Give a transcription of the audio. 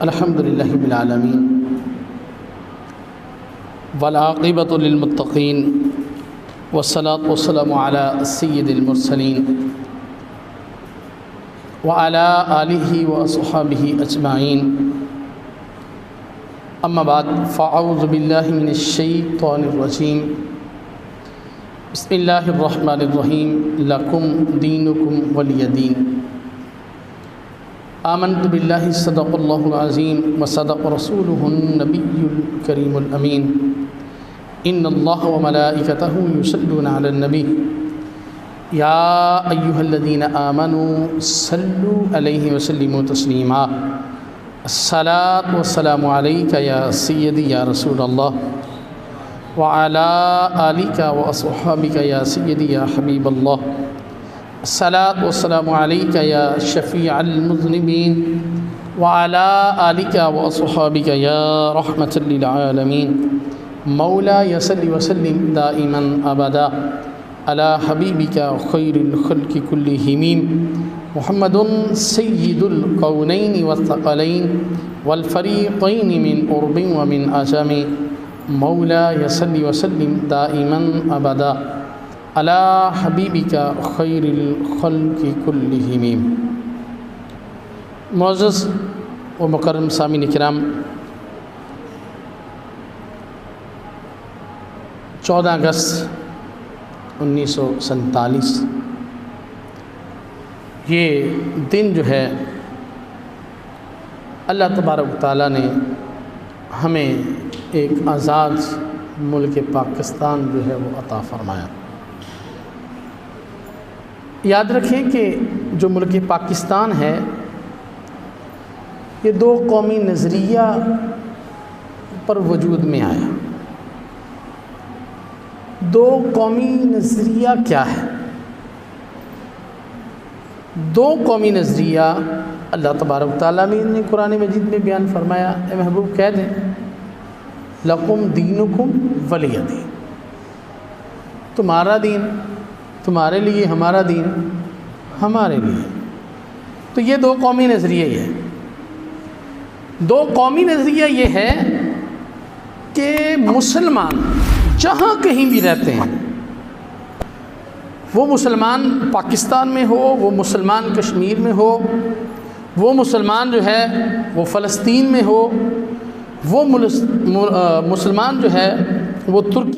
الحمد للہ رب العالمین والعاقبۃ للمتقین والصلاۃ والسلام علی سید المرسلین وعلی آلہ واصحابہ اجمعین اما بعد فاعوذ باللہ من الشیطان الرجیم بسم اللہ الرحمن الرحیم لکم دینکم ولی دین آمنت باللہ صدق اللہ العظیم وصدق رسولہ النبی الکریم الامین ان اللہ وملائکتہ یصلون علی النبی یا ایہا الذین آمنوا صلوا علیہ وسلموا تسلیما الصلاۃ والسلام علیک یا سیدی یا رسول اللہ وعلی آلک واصحابک یا سیدی یا حبیب اللہ الصلاۃ والسلام علیک یا شفیع المذنبین وعلی آلک واصحابک یا رحمۃ للعالمین مولا صلی وسلم دائما ابدا علی حبیبک خیر الخلق کلہم محمد سید الکونین والثقلین والفریقین من عرب ومن عجم مولا صلی وسلم دائما ابدا علی حبیبک خیر الخلق کلہم۔ معزز و مکرم سامعین کرام، 14 اگست 1947 یہ دن جو ہے اللہ تبارک و تعالیٰ نے ہمیں ایک آزاد ملک پاکستان جو ہے وہ عطا فرمایا۔ یاد رکھیں کہ جو ملک پاکستان ہے یہ 2 قومی نظریہ پر وجود میں آیا۔ 2 قومی نظریہ کیا ہے؟ 2 قومی نظریہ اللہ تبارک تعالیٰ نے قرآن مجید میں بیان فرمایا۔ اے محبوب کہہ دیں لکم دینکم ولی دین، تمہارا دین تمہارے لیے، ہمارا دین ہمارے لیے۔ تو یہ 2 قومی نظریہ یہ ہے۔ 2 قومی نظریہ یہ ہے کہ مسلمان جہاں کہیں بھی رہتے ہیں، وہ مسلمان پاکستان میں ہو، وہ مسلمان کشمیر میں ہو، وہ مسلمان جو ہے وہ فلسطین میں ہو، وہ مسلمان جو ہے وہ ترکی